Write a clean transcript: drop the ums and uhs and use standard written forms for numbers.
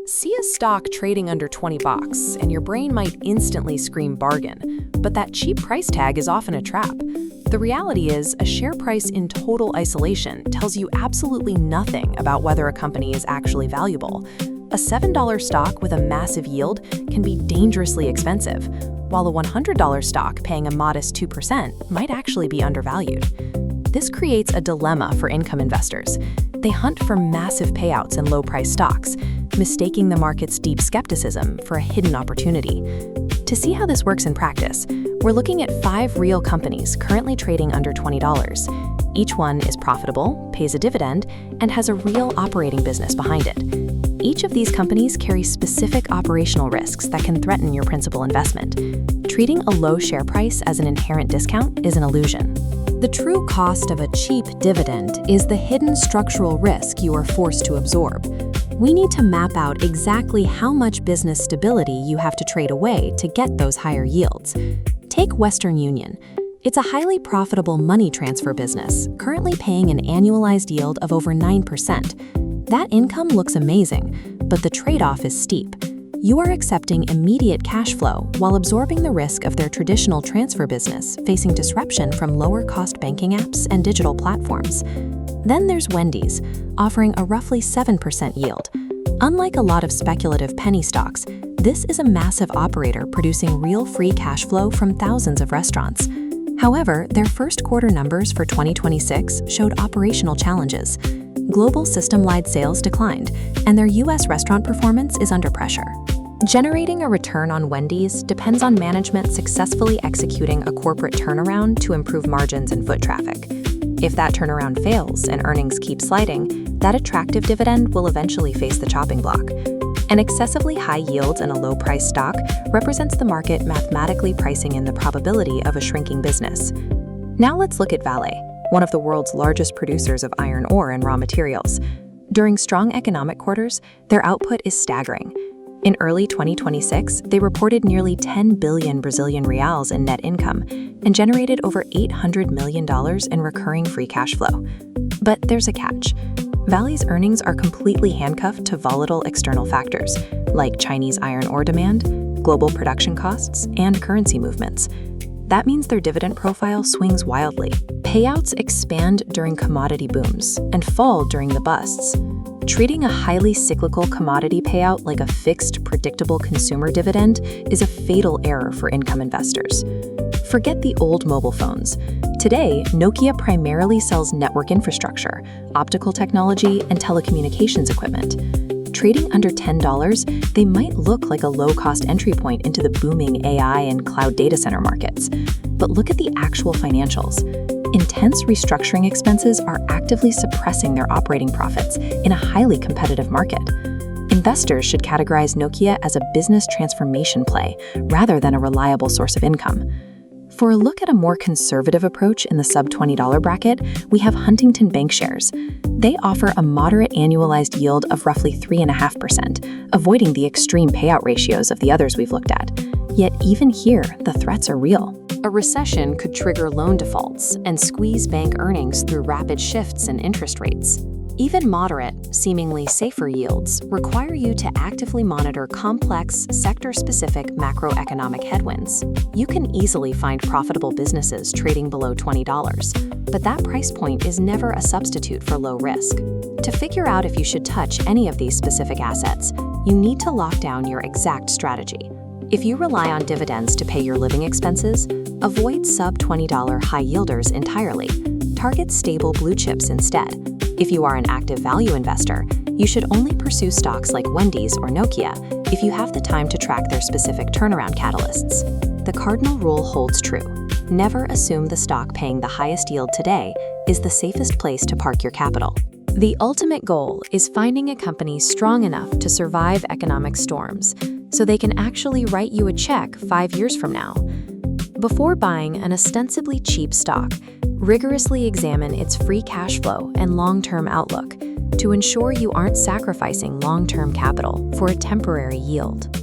See a stock trading under 20 bucks, and your brain might instantly scream bargain, but that cheap price tag is often a trap. The reality is, a share price in total isolation tells you absolutely nothing about whether a company is actually valuable. A $7 stock with a massive yield can be dangerously expensive, while a $100 stock paying a modest 2% might actually be undervalued. This creates a dilemma for income investors. They hunt for massive payouts in low-priced stocks, mistaking the market's deep skepticism for a hidden opportunity. To see how this works in practice, we're looking at 5 real companies currently trading under $20. Each one is profitable, pays a dividend, and has a real operating business behind it. Each of these companies carries specific operational risks that can threaten your principal investment. Treating a low share price as an inherent discount is an illusion. The true cost of a cheap dividend is the hidden structural risk you are forced to absorb. We need to map out exactly how much business stability you have to trade away to get those higher yields. Take Western Union. It's a highly profitable money transfer business, currently paying an annualized yield of over 9%. That income looks amazing, but the trade-off is steep. You are accepting immediate cash flow while absorbing the risk of their traditional transfer business, facing disruption from lower-cost banking apps and digital platforms. Then there's Wendy's, offering a roughly 7% yield. Unlike a lot of speculative penny stocks, this is a massive operator producing real free cash flow from thousands of restaurants. However, their first quarter numbers for 2026 showed operational challenges. Global system-wide sales declined, and their U.S. restaurant performance is under pressure. Generating a return on Wendy's depends on management successfully executing a corporate turnaround to improve margins and foot traffic. If that turnaround fails and earnings keep sliding, that attractive dividend will eventually face the chopping block. An excessively high yield in a low-price stock represents the market mathematically pricing in the probability of a shrinking business. Now let's look at Vale, one of the world's largest producers of iron ore and raw materials. During strong economic quarters, their output is staggering. In early 2026, they reported nearly 10 billion Brazilian reals in net income and generated over $800 million in recurring free cash flow. But there's a catch. Vale's earnings are completely handcuffed to volatile external factors, like Chinese iron ore demand, global production costs, and currency movements. That means their dividend profile swings wildly. Payouts expand during commodity booms and fall during the busts. Treating a highly cyclical commodity payout like a fixed, predictable consumer dividend is a fatal error for income investors. Forget the old mobile phones. Today, Nokia primarily sells network infrastructure, optical technology, and telecommunications equipment. Trading under $10, they might look like a low-cost entry point into the booming AI and cloud data center markets. But look at the actual financials. Intense restructuring expenses are actively suppressing their operating profits in a highly competitive market. Investors should categorize Nokia as a business transformation play rather than a reliable source of income. For a look at a more conservative approach in the sub-$20 bracket, we have Huntington Bank shares. They offer a moderate annualized yield of roughly 3.5%, avoiding the extreme payout ratios of the others we've looked at. Yet even here, the threats are real. A recession could trigger loan defaults and squeeze bank earnings through rapid shifts in interest rates. Even moderate, seemingly safer yields require you to actively monitor complex, sector-specific macroeconomic headwinds. You can easily find profitable businesses trading below $20, but that price point is never a substitute for low risk. To figure out if you should touch any of these specific assets, you need to lock down your exact strategy. If you rely on dividends to pay your living expenses, avoid sub-$20 high yielders entirely. Target stable blue chips instead. If you are an active value investor, you should only pursue stocks like Wendy's or Nokia if you have the time to track their specific turnaround catalysts. The cardinal rule holds true. Never assume the stock paying the highest yield today is the safest place to park your capital. The ultimate goal is finding a company strong enough to survive economic storms, so they can actually write you a check 5 years from now. Before buying an ostensibly cheap stock, rigorously examine its free cash flow and long-term outlook to ensure you aren't sacrificing long-term capital for a temporary yield.